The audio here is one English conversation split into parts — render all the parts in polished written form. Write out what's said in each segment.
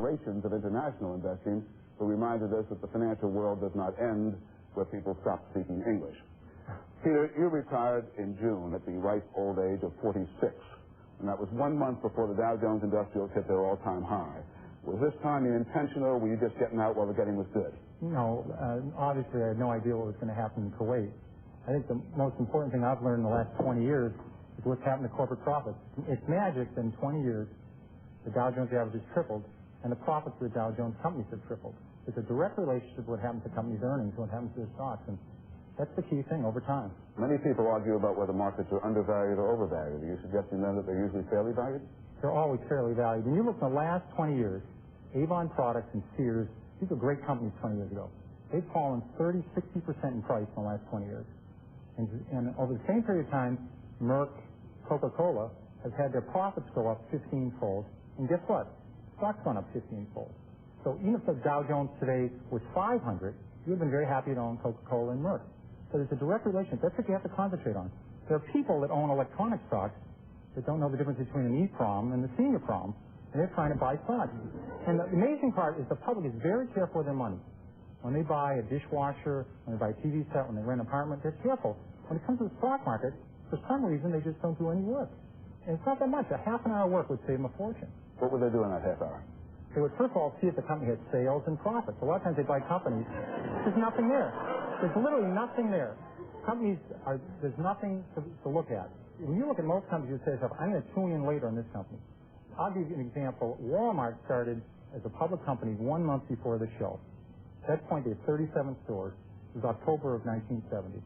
generations of international investing who reminded us that the financial world does not end where people stop speaking English. Peter, you retired in June at the ripe old age of 46, and that was 1 month before the Dow Jones Industrials hit their all-time high. Was this timing intentional, or were you just getting out while the getting was good? No, obviously I had no idea what was going to happen in Kuwait. I think the most important thing I've learned in the last 20 years is what's happened to corporate profits. It's magic that in 20 years the Dow Jones average has tripled, and the profits of the Dow Jones companies have tripled. It's a direct relationship with what happens to companies' earnings, what happens to their stocks, and that's the key thing over time. Many people argue about whether markets are undervalued or overvalued. Are you suggesting then that they're usually fairly valued? They're always fairly valued. When you look in the last 20 years, Avon Products and Sears, these were great companies 20 years ago. They've fallen 30, 60% in price in the last 20 years. And over the same period of time, Merck, Coca-Cola have had their profits go up 15-fold. And guess what? Stock's gone up 15-fold. So even if the Dow Jones today was 500, you would have been very happy to own Coca-Cola and Merck. So there's a direct relationship. That's what you have to concentrate on. There are people that own electronic stocks that don't know the difference between an EPROM and the senior prom, and they're trying to buy stocks. And the amazing part is the public is very careful with their money. When they buy a dishwasher, when they buy a TV set, when they rent an apartment, they're careful. When it comes to the stock market, for some reason, they just don't do any work. And it's not that much. A half an hour work would save them a fortune. What would they do in that half hour? They would first of all see if the company had sales and profits. A lot of times they buy companies, there's nothing there. There's literally nothing there. There's nothing to look at. When you look at most companies, you say to yourself, I'm going to tune in later on this company. I'll give you an example. Walmart started as a public company 1 month before the show. At that point, they had 37 stores. It was October of 1970.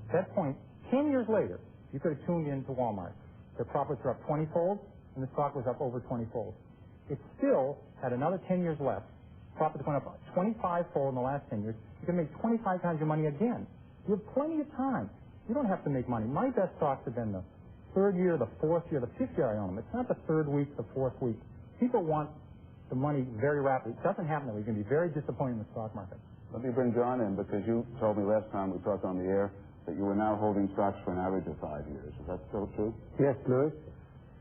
At that point, 10 years later, you could have tuned in to Walmart. Their profits were up 20-fold, and the stock was up over 20-fold. It still had another 10 years left. Profits went up 25-fold in the last 10 years. You can make 25 times your money again. You have plenty of time. You don't have to make money. My best stocks have been the third year, the fourth year, the fifth year I own them. It's not the third week, the fourth week. People want the money very rapidly. It doesn't happen that way. You're going to be very disappointed in the stock market. Let me bring John in, because you told me last time we talked on the air that you were now holding stocks for an average of 5 years. Is that still true? Yes, Louis.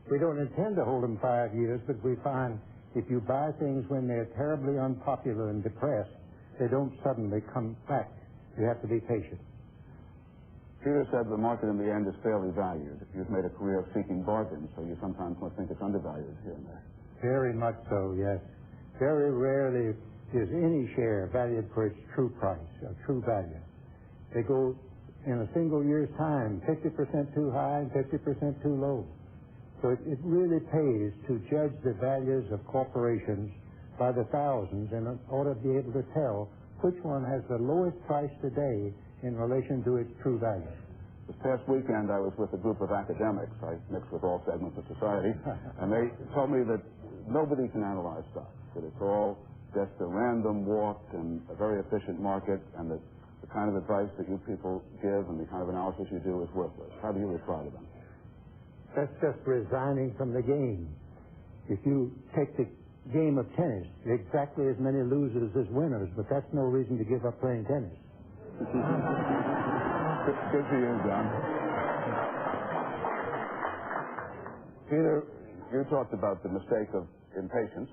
We don't intend to hold them 5 years, but we find if you buy things when they're terribly unpopular and depressed, they don't suddenly come back. You have to be patient. Peter said the market in the end is fairly valued. You've made a career of seeking bargains, so you sometimes must think it's undervalued here and there. Very much so, yes. Very rarely is any share valued for its true price, or true value. They go in a single year's time, 50% too high and 50% too low. So it really pays to judge the values of corporations by the thousands in order to be able to tell which one has the lowest price today in relation to its true value. This past weekend, I was with a group of academics. I mix with all segments of society, and they told me that nobody can analyze stocks, that it's all just a random walk and a very efficient market, and that the kind of advice that you people give and the kind of analysis you do is worthless. How do you reply to them? That's just resigning from the game. If you take the game of tennis, exactly as many losers as winners, but that's no reason to give up playing tennis. Good for you, John. Peter, you talked about the mistake of impatience.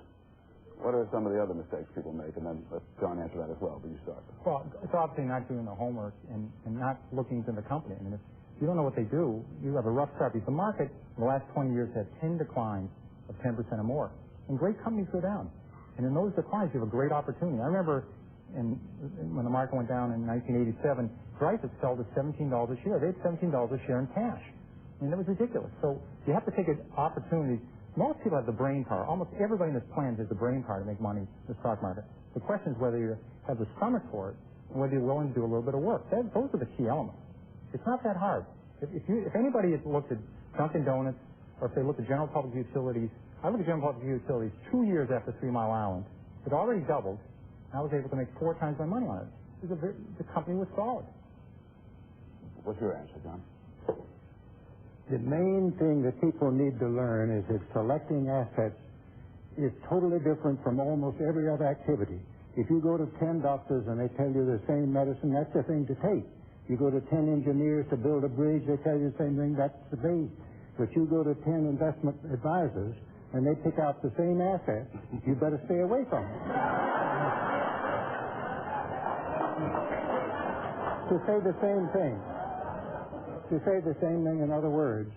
What are some of the other mistakes people make? And then let John answer that as well, but you start. Well, it's obviously not doing the homework and not looking into the company. I mean, if you don't know what they do, you have a rough start. Because the market in the last 20 years had 10 declines of 10% or more. And great companies go down. And in those declines, you have a great opportunity. I remember when the market went down in 1987, Dreyfus fell to $17 a share. They had $17 a share in cash. I mean, that was ridiculous. So you have to take an opportunity. Most people have the brain power. Almost everybody in this plan has the brain power to make money in the stock market. The question is whether you have the stomach for it and whether you're willing to do a little bit of work. Those are the key elements. It's not that hard. If anybody has looked at Dunkin' Donuts, or if they look at General Public Utilities, I looked at General Public Utilities 2 years after 3 Mile Island. It already doubled. I was able to make 4 times my money on it. The company was solid. What's your answer, John? The main thing that people need to learn is that selecting assets is totally different from almost every other activity. If you go to 10 doctors and they tell you the same medicine, that's the thing to take. You go to 10 engineers to build a bridge, they tell you the same thing, that's the base. But you go to 10 investment advisors and they pick out the same asset, you better stay away from it. To say the same thing, in other words,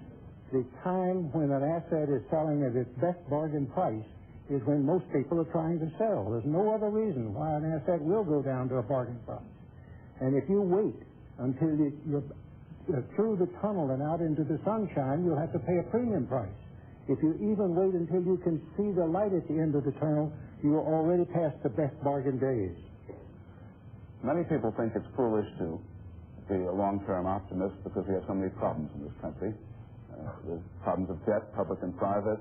the time when an asset is selling at its best bargain price is when most people are trying to sell. There's no other reason why an asset will go down to a bargain price. And if you wait until you're through the tunnel and out into the sunshine, you'll have to pay a premium price. If you even wait until you can see the light at the end of the tunnel, you are already past the best bargain days. Many people think it's foolish to be a long-term optimist because we have so many problems in this country. There's problems of debt, public and private,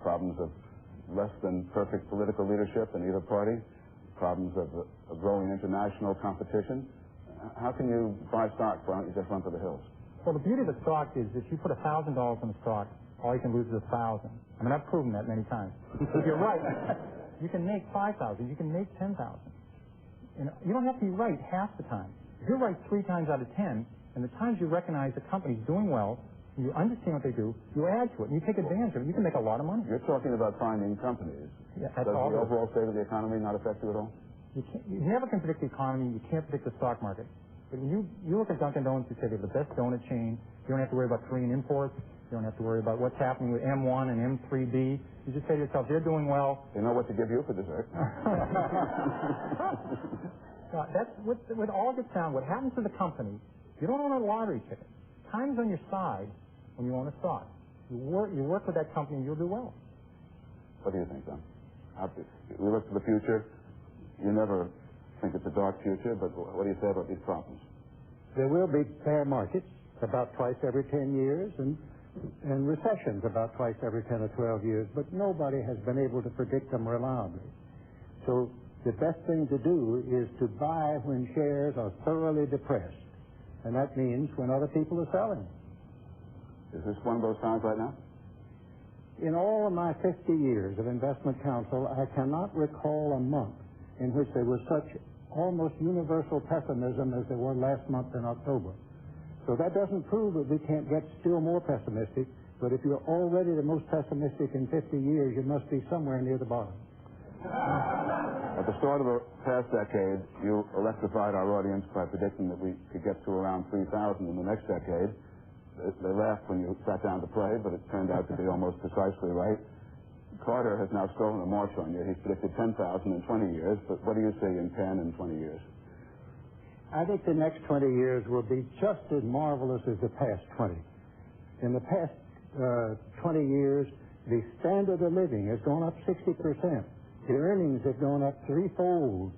problems of less than perfect political leadership in either party, problems of a growing international competition. How can you buy stock? Why don't you just run for the hills? Well, the beauty of a stock is if you put $1,000 in a stock, all you can lose is 1,000. I mean, I've proven that many times. If you're right, you can make 5,000. You can make 10,000. You don't have to be right half the time. If you're right 3 times out of 10, and the times you recognize the company's doing well, you understand what they do, you add to it, and you take advantage of it. You can make a lot of money. You're talking about finding companies. Yeah, Does the overall state of the economy not affect you at all? You never can predict the economy. You can't predict the stock market. But when you look at Dunkin' Donuts, you say they're the best donut chain. You don't have to worry about Korean imports. You don't have to worry about what's happening with M1 and M3B. You just say to yourself, they're doing well. They know what to give you for dessert. That's what all gets down. What happens to the company, you don't own a lottery ticket. Time's on your side when you own a stock. You work with that company and you'll do well. What do you think, Don? We look to the future. You never think it's a dark future, but what do you say about these problems? There will be bear markets about twice every 10 years and recessions about twice every 10 or 12 years, but nobody has been able to predict them reliably. So the best thing to do is to buy when shares are thoroughly depressed, and that means when other people are selling. Is this one of those times right now? In all of my 50 years of investment counsel, I cannot recall a month in which there was such almost universal pessimism as there was last month in October. So that doesn't prove that we can't get still more pessimistic, but if you're already the most pessimistic in 50 years, you must be somewhere near the bottom. At the start of the past decade, you electrified our audience by predicting that we could get to around 3,000 in the next decade. They laughed when you sat down to play, but it turned out to be almost precisely right. Carter has now stolen a march on you. He's predicted 10,000 in 20 years, but what do you see in 10 and 20 years? I think the next 20 years will be just as marvelous as the past 20. In the past 20 years, the standard of living has gone up 60%. The earnings have gone up threefold.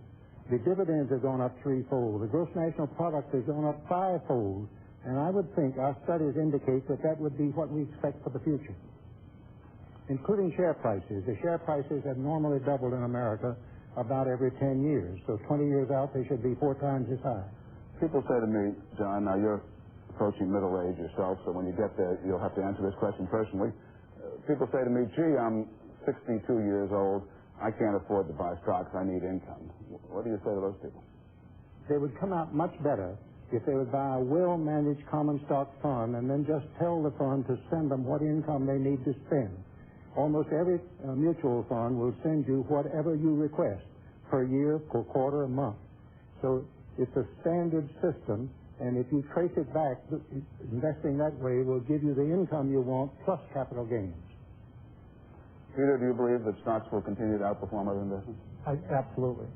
The dividends have gone up threefold. The gross national product has gone up fivefold. And I would think our studies indicate that that would be what we expect for the future, including share prices. The share prices have normally doubled in America about every 10 years. So 20 years out, they should be 4 times as high. People say to me, John, now you're approaching middle age yourself, so when you get there, you'll have to answer this question personally. People say to me, gee, I'm 62 years old. I can't afford to buy stocks. I need income. What do you say to those people? They would come out much better if they would buy a well-managed common stock fund and then just tell the fund to send them what income they need to spend. Almost every mutual fund will send you whatever you request per year, per quarter, a month. So it's a standard system, and if you trace it back, investing that way will give you the income you want plus capital gains. Peter, do you believe that stocks will continue to outperform other investments? Absolutely.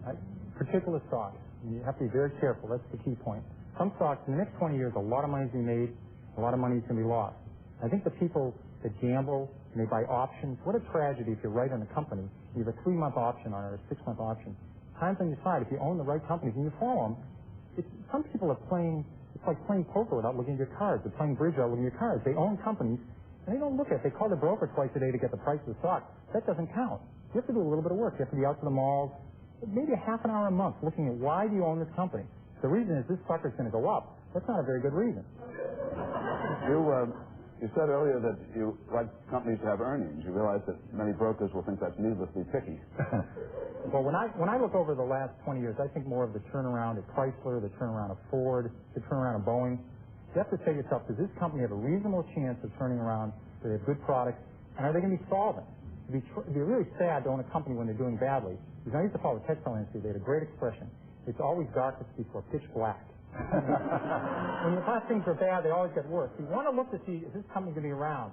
Particular stocks. You have to be very careful. That's the key point. Some stocks, in the next 20 years, a lot of money is going to be made, a lot of money is going to be lost. I think the people that gamble and they buy options, what a tragedy if you're right on a company. You have a 3-month option on it or a 6-month option. Time's on your side. If you own the right companies and you follow them, some people are playing, it's like playing poker without looking at your cards. They're playing bridge without looking at your cards. They own companies and they don't look at it. They call the broker twice a day to get the price of the stock. That doesn't count. You have to do a little bit of work. You have to be out to the malls, maybe a half an hour a month looking at why do you own this company. The reason is this sucker's going to go up. That's not a very good reason. You said earlier that you like companies to have earnings. You realize that many brokers will think that's needlessly picky. Well, when I look over the last 20 years, I think more of the turnaround at Chrysler, the turnaround of Ford, the turnaround of Boeing. You have to say to yourself, does this company have a reasonable chance of turning around? Do they have good products? And are they going to be solvent? it'd be really sad to own a company when they're doing badly. Because I used to follow the textile industry. They had a great expression. It's always darkest before pitch black. When you thought things were bad, they always get worse. You want to look to see, is this company going to be around?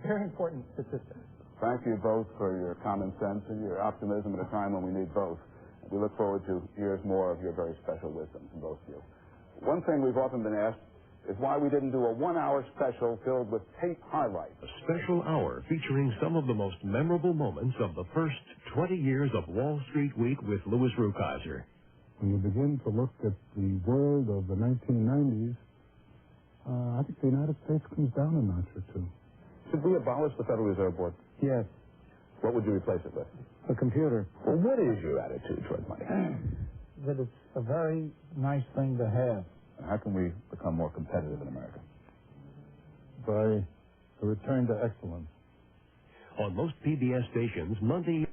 Very important statistic. Thank you both for your common sense and your optimism at a time when we need both. We look forward to years more of your very special wisdom from both of you. One thing we've often been asked is why we didn't do a one-hour special filled with tape highlights. A special hour featuring some of the most memorable moments of the first 20 years of Wall Street Week with Louis Rukeyser. When you begin to look at the world of the 1990s, I think the United States comes down a notch or two. Should we abolish the Federal Reserve Board? Yes. What would you replace it with? A computer. Well, what is your attitude toward money? That it's a very nice thing to have. How can we become more competitive in America? By a return to excellence. On most PBS stations, Monday